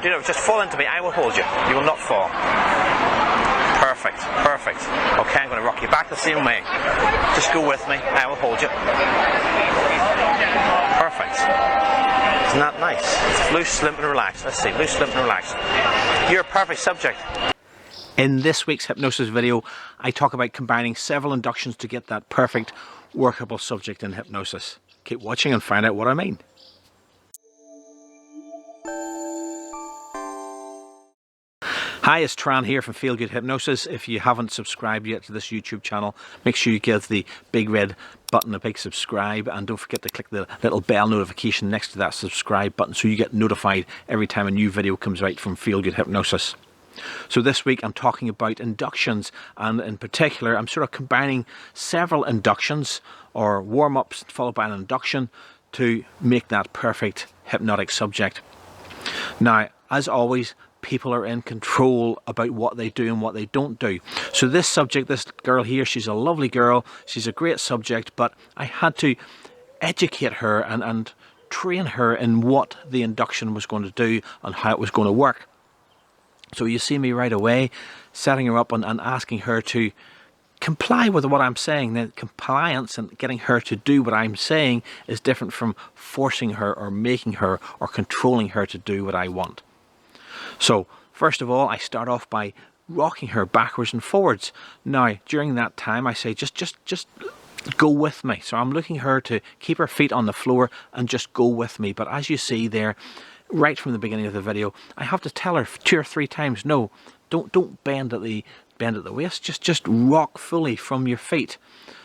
You know, just fall into me. I will hold you. You will not fall. Perfect, perfect. Okay, I'm going to rock you back the same way. Just go with me. I will hold you. Perfect. Isn't that nice? Loose, limp and relaxed. Let's see. Loose, limp and relaxed. You're a perfect subject. In this week's hypnosis video, I talk about combining several inductions to get that perfect, workable subject in hypnosis. Keep watching and find out what I mean. Hi, it's Turan here from Feel Good Hypnosis. If you haven't subscribed yet to this YouTube channel, make sure you give the big red button a big subscribe, and don't forget to click the little bell notification next to that subscribe button so you get notified every time a new video comes out from Feel Good Hypnosis. So this week I'm talking about inductions, and in particular I'm sort of combining several inductions or warm-ups followed by an induction to make that perfect hypnotic subject. Now, as always, people are in control about what they do and what they don't do. So this subject, this girl here, she's a lovely girl, she's a great subject, but I had to educate her and train her in what the induction was going to do and how it was going to work. So you see me right away setting her up and asking her to comply with what I'm saying. Then compliance and getting her to do what I'm saying is different from forcing her or making her or controlling her to do what I want. So first of all, I start off by rocking her backwards and forwards. Now during that time I say just go with me. So I'm looking her to keep her feet on the floor and just go with me. But as you see there, right from the beginning of the video, I have to tell her 2 or 3 times, no, don't bend at the waist, just rock fully from your feet.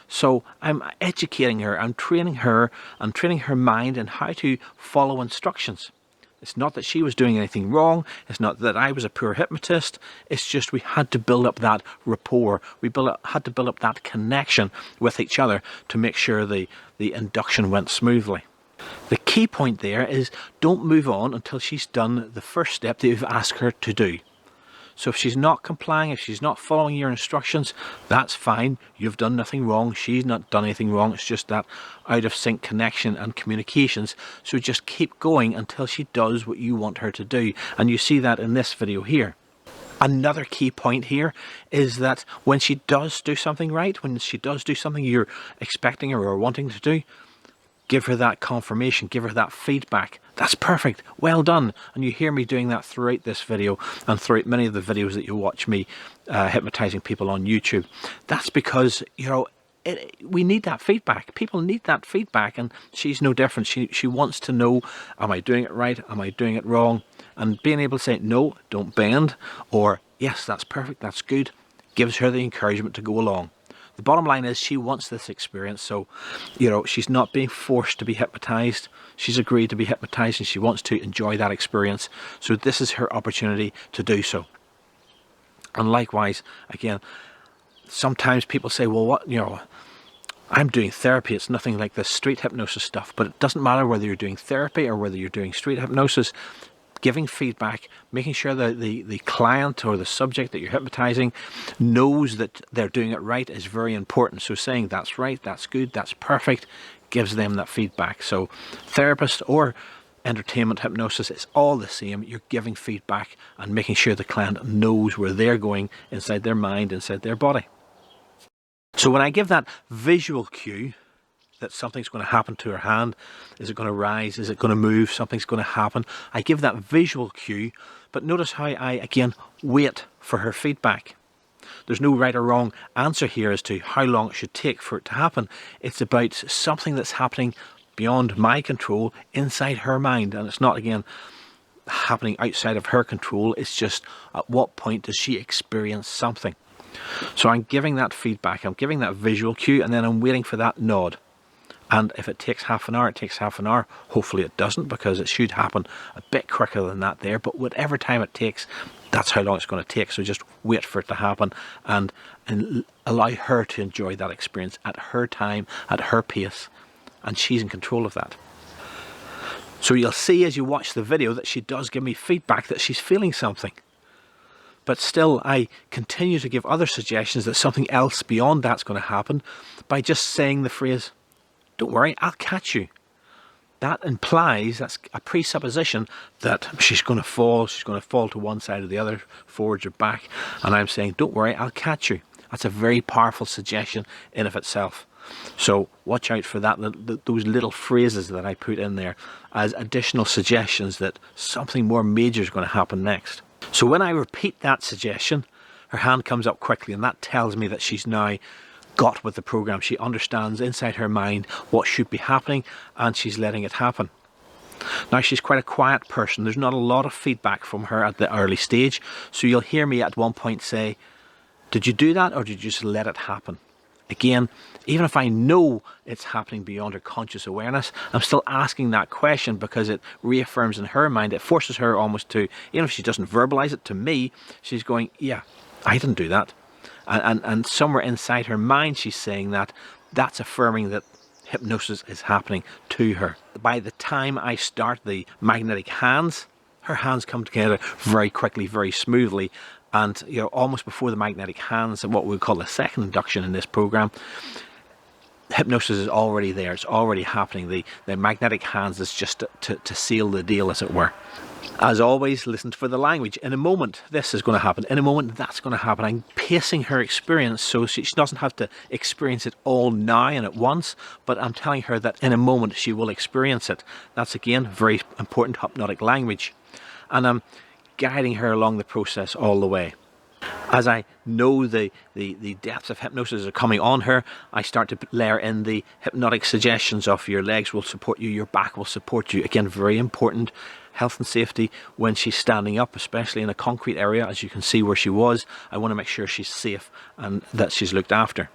So I'm educating her, I'm training her mind in how to follow instructions. It's not that she was doing anything wrong, it's not that I was a poor hypnotist, it's just we had to build up that rapport, had to build up that connection with each other to make sure the induction went smoothly. The key point there is don't move on until she's done the first step that you've asked her to do. So if she's not complying, if she's not following your instructions, that's fine. You've done nothing wrong. She's not done anything wrong. It's just that out of sync connection and communications. So just keep going until she does what you want her to do. And you see that in this video here. Another key point here is that when she does do something right, when she does do something you're expecting her or wanting to do, give her that confirmation, give her that feedback. That's perfect, well done. And you hear me doing that throughout this video and throughout many of the videos that you watch me hypnotizing people on YouTube. That's because, you know, we need that feedback. People need that feedback, and she's no different. She wants to know, am I doing it right? Am I doing it wrong? And being able to say, no, don't bend, or yes, that's perfect, that's good, gives her the encouragement to go along. The bottom line is she wants this experience, so, you know, she's not being forced to be hypnotized. She's agreed to be hypnotized and she wants to enjoy that experience. So this is her opportunity to do so. And likewise, again, sometimes people say, well, what, you know, I'm doing therapy, it's nothing like this street hypnosis stuff. But it doesn't matter whether you're doing therapy or whether you're doing street hypnosis. Giving feedback, making sure that the client or the subject that you're hypnotizing knows that they're doing it right is very important. So saying that's right, that's good, that's perfect, gives them that feedback. So therapist or entertainment hypnosis, it's all the same. You're giving feedback and making sure the client knows where they're going inside their mind, inside their body. So when I give that visual cue that something's going to happen to her hand, is it going to rise, is it going to move, something's going to happen, I give that visual cue, but notice how I again wait for her feedback. There's no right or wrong answer here as to how long it should take for it to happen. It's about something that's happening beyond my control inside her mind, and it's not again happening outside of her control. It's just at what point does she experience something. So I'm giving that feedback, I'm giving that visual cue, and then I'm waiting for that nod. And if it takes half an hour, it takes half an hour. Hopefully it doesn't, because it should happen a bit quicker than that there. But whatever time it takes, that's how long it's going to take. So just wait for it to happen and allow her to enjoy that experience at her time, at her pace. And she's in control of that. So you'll see as you watch the video that she does give me feedback that she's feeling something. But still, I continue to give other suggestions that something else beyond that's going to happen by just saying the phrase, don't worry, I'll catch you. that implies, that's a presupposition that she's going to fall to one side or the other, forwards or back, and I'm saying, don't worry, I'll catch you. That's a very powerful suggestion in of itself. So watch out for that, those little phrases that I put in there as additional suggestions that something more major is going to happen next. So when I repeat that suggestion, her hand comes up quickly, and that tells me that she's now got with the program. She understands inside her mind what should be happening, and she's letting it happen. Now, she's quite a quiet person. There's not a lot of feedback from her at the early stage, so you'll hear me at one point say, did you do that, or did you just let it happen? Again, even if I know it's happening beyond her conscious awareness, I'm still asking that question because it reaffirms in her mind, it forces her almost to, even if she doesn't verbalize it to me, she's going, yeah, I didn't do that. And somewhere inside her mind, she's saying that that's affirming that hypnosis is happening to her. By the time I start the magnetic hands, her hands come together very quickly, very smoothly. And you know, almost before the magnetic hands, what we call the second induction in this program, hypnosis is already there. It's already happening. The magnetic hands is just to seal the deal, as it were. As always, listen for the language. In a moment, this is going to happen. In a moment, that's going to happen. I'm pacing her experience so she doesn't have to experience it all now and at once, but I'm telling her that in a moment she will experience it. That's, again, very important hypnotic language. And I'm guiding her along the process all the way. As I know the depths of hypnosis are coming on her, I start to layer in the hypnotic suggestions of your legs will support you, your back will support you. Again, very important. Health and safety when she's standing up, especially in a concrete area, as you can see where she was. I want to make sure she's safe and that she's looked after.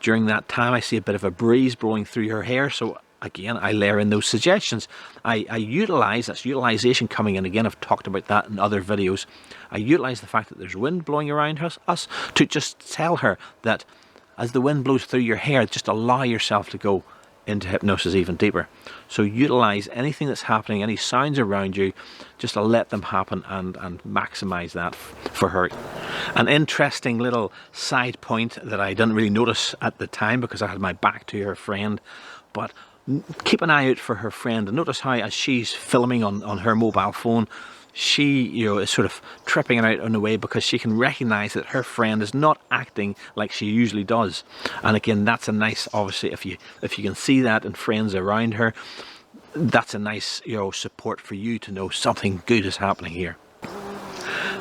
During that time, I see a bit of a breeze blowing through her hair, so again, I layer in those suggestions. I utilize, that's utilization coming in again, I've talked about that in other videos. I utilize the fact that there's wind blowing around us to just tell her that as the wind blows through your hair, just allow yourself to go into hypnosis even deeper. So utilize anything that's happening, any sounds around you, just to let them happen and maximize that for her. An interesting little side point that I didn't really notice at the time because I had my back to her friend, but keep an eye out for her friend and notice how as she's filming on her mobile phone, she, you know, is sort of tripping it out on the way because she can recognize that her friend is not acting like she usually does. And again, that's a nice, obviously, if you can see that in friends around her, that's a nice, you know, support for you to know something good is happening here.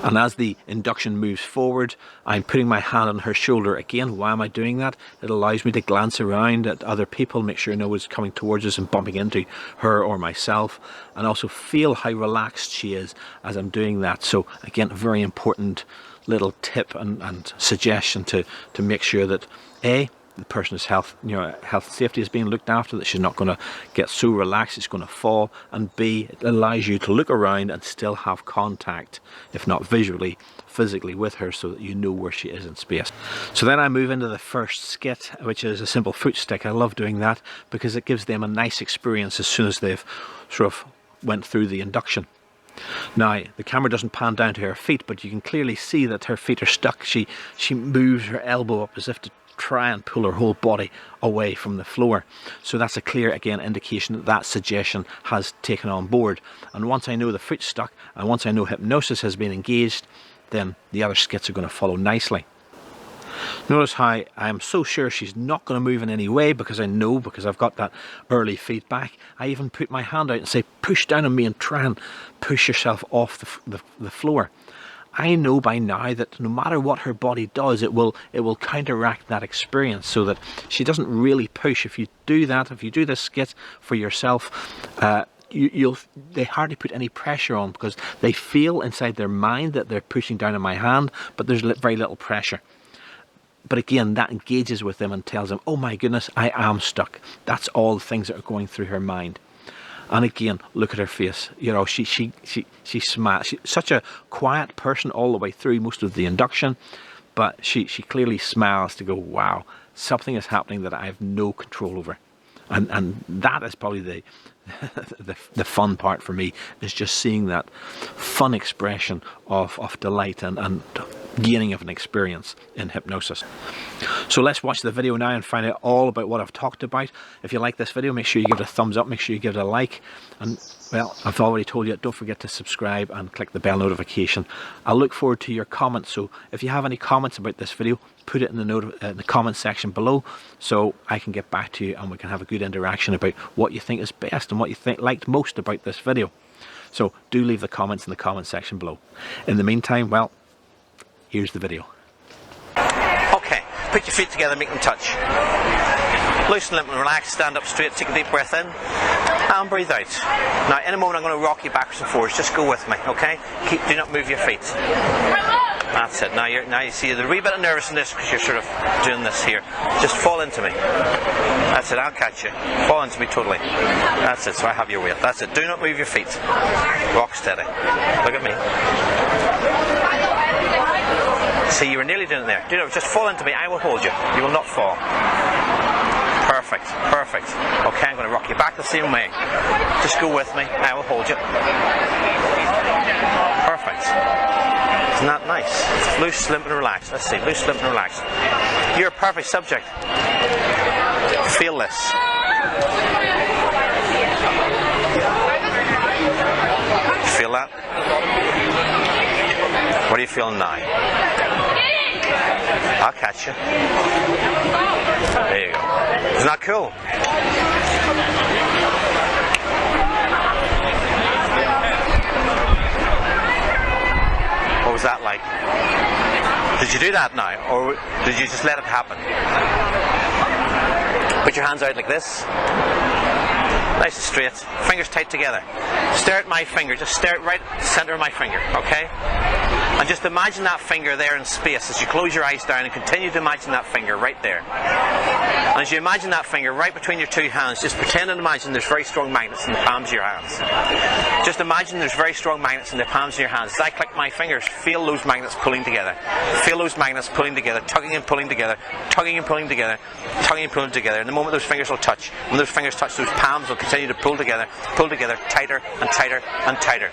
And as the induction moves forward, I'm putting my hand on her shoulder. Again, why am I doing that? It allows me to glance around at other people, make sure no one's coming towards us and bumping into her or myself, and also feel how relaxed she is as I'm doing that. So again, a very important little tip and suggestion to make sure that A, the person's health and safety is being looked after, that she's not going to get so relaxed it's going to fall, and B, it allows you to look around and still have contact, if not visually, physically with her, so that you know where she is in space. So then I move into the first skit, which is a simple foot stick. I love doing that because it gives them a nice experience as soon as they've sort of went through the induction. Now, the camera doesn't pan down to her feet, but you can clearly see that her feet are stuck. She moves her elbow up as if to try and pull her whole body away from the floor. So that's a clear, again, indication that that suggestion has taken on board. And once I know the foot's stuck, and once I know hypnosis has been engaged, then the other skits are going to follow nicely. Notice how I'm so sure she's not going to move in any way because I know, because I've got that early feedback. I even put my hand out and say, push down on me and try and push yourself off the floor. I know by now that no matter what her body does, it will counteract that experience, so that she doesn't really push. If you do that, if you do this skit for yourself, they hardly put any pressure on because they feel inside their mind that they're pushing down on my hand, but there's very little pressure. But again, that engages with them and tells them, oh my goodness, I am stuck. That's all the things that are going through her mind. And again, look at her face. You know, she smiles. She's such a quiet person all the way through most of the induction, but she clearly smiles to go, wow, something is happening that I have no control over. and that is probably the the fun part for me, is just seeing that fun expression of delight and gaining of an experience in hypnosis. So let's watch the video now and find out all about what I've talked about. If you like this video, make sure you give it a thumbs up, make sure you give it a like, and well, I've already told you, don't forget to subscribe and click the bell notification. I look forward to your comments, so if you have any comments about this video, put it in the comment section below, so I can get back to you and we can have a good interaction about what you think is best and what you liked most about this video. So do leave the comments in the comment section below. In the meantime, well, here's the video. Okay, put your feet together, make them touch. Loosen, limp and relax, stand up straight, take a deep breath in and breathe out. Now in a moment I'm going to rock you backwards and forwards, just go with me, okay? Do not move your feet. That's it. Now you see there's a wee bit of nervousness because you're sort of doing this here. Just fall into me. That's it, I'll catch you. Fall into me totally. That's it, so I have your weight. That's it, do not move your feet. Rock steady. Look at me. See, you were nearly doing it there. Do not, just fall into me, I will hold you. You will not fall. Perfect, perfect. Okay, I'm going to rock you back the same way. Just go with me, I will hold you. Perfect. Isn't that nice? Loose, limp and relax. Let's see, loose, limp and relax. You're a perfect subject. Feel this. Feel that? What are you feeling now? I'll catch you. There you go. Isn't that cool? What was that like? Did you do that now, or did you just let it happen? Put your hands out like this. Nice and straight. Fingers tight together. Stare at my finger. Just stare at right center of my finger, okay? And just imagine that finger there in space as you close your eyes down, and continue to imagine that finger right there. And as you imagine that finger right between your two hands, just pretend and imagine there's very strong magnets in the palms of your hands. Just imagine there's very strong magnets in the palms of your hands. As I click my fingers, feel those magnets pulling together. Feel those magnets pulling together, tugging and pulling together, tugging and pulling together, tugging and pulling together. And the moment those fingers will touch, when those fingers touch, those palms will continue to pull together, tighter and tighter and tighter.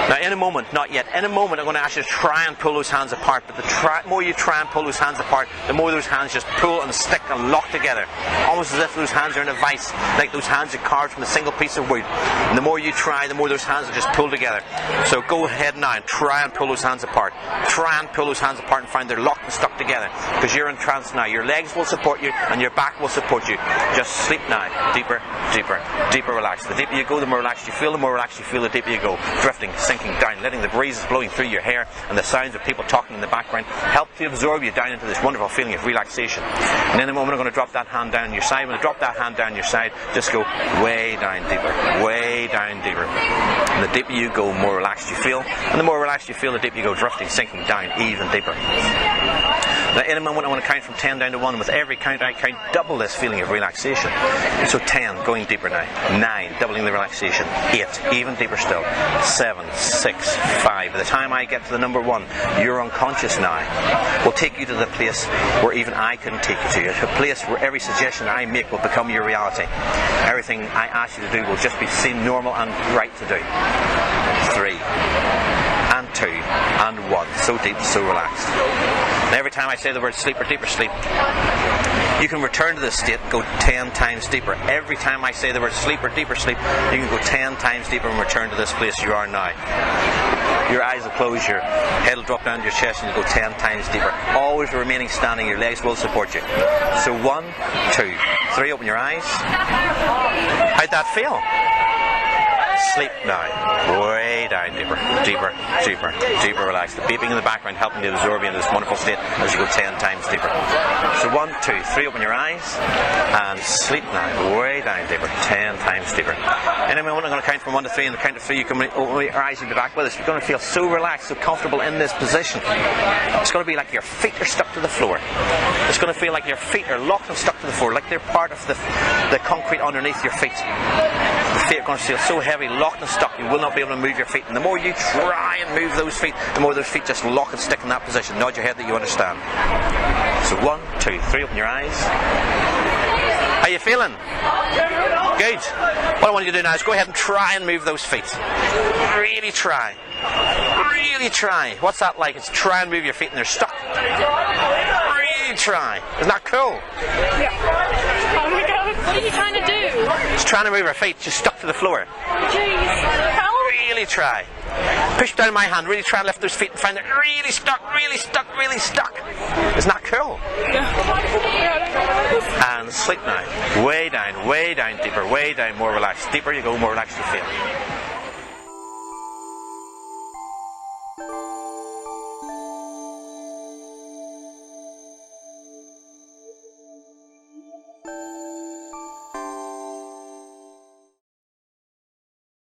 Now in a moment, not yet, in a moment I'm going to ask you to try and pull those hands apart, but the more you try and pull those hands apart, the more those hands just pull and stick and lock together, almost as if those hands are in a vice, like those hands are carved from a single piece of wood. And the more you try, the more those hands will just pull together. So go ahead now and try and pull those hands apart. Try and pull those hands apart and find they're locked and stuck together, because you're in trance now. Your legs will support you and your back will support you. Just sleep now. Deeper, deeper, deeper relaxed. The deeper you go, the more relaxed you feel. The more relaxed you feel, the deeper you go. Drifting, sinking down, letting the breezes blowing through your hair and the sounds of people talking in the background help to absorb you down into this wonderful feeling of relaxation. And in a moment I'm going to drop that hand down your side. When I drop that hand down your side, just go way down deeper, way down deeper. And the deeper you go, the more relaxed you feel. And the more relaxed you feel, the deeper you go, drifting, sinking down even deeper. Now in a moment I want to count from 10 down to 1. With every count I count double this feeling of relaxation. So 10, going deeper now. 9, doubling the relaxation. 8, even deeper still. 7, 6, 5. By the time I get to the number 1, you're unconscious now. Will take you to the place where even I couldn't take you to. A place where every suggestion I make will become your reality. Everything I ask you to do will just be seen normal and right to do. 3 and 2 and 1. So deep, so relaxed. And every time I say the word sleep or deeper sleep, you can return to this state and go 10 times deeper. Every time I say the word sleep or deeper sleep, you can go 10 times deeper and return to this place you are now. Your eyes will close, your head will drop down to your chest, and you go 10 times deeper. Always remaining standing, your legs will support you. So 1, 2, 3, open your eyes. How'd that feel? Sleep now. Way down deeper, deeper, deeper, deeper relaxed. The beeping in the background helping to absorb you into this wonderful state as you go 10 times deeper. So 1, 2, 3, open your eyes and sleep now. Way down deeper, 10 times deeper. In a moment I'm going to count from 1 to 3, and the count of 3 you can open your eyes and be back with us. You're going to feel so relaxed, so comfortable in this position. It's going to be like your feet are stuck to the floor. It's going to feel like your feet are locked and stuck to the floor, like they're part of the concrete underneath your feet. The feet are going to feel so heavy, locked and stuck, you will not be able to move your feet. And the more you try and move those feet, the more those feet just lock and stick in that position. Nod your head that you understand. So 1, 2, 3, open your eyes. How you feeling? Good. What I want you to do now is go ahead and try and move those feet. Really try. Really try. What's that like? It's try and move your feet and they're stuck. Really try. Isn't that cool? Yeah. Oh my god. What are you trying to do? Just trying to move her feet. She's stuck to the floor. Jeez. Help. Really try. Push down my hand. Really try and lift those feet and find they're really stuck, really stuck, really stuck. Isn't that cool? And sleep now. Way down, deeper, way down, more relaxed. Deeper you go, more relaxed you feel.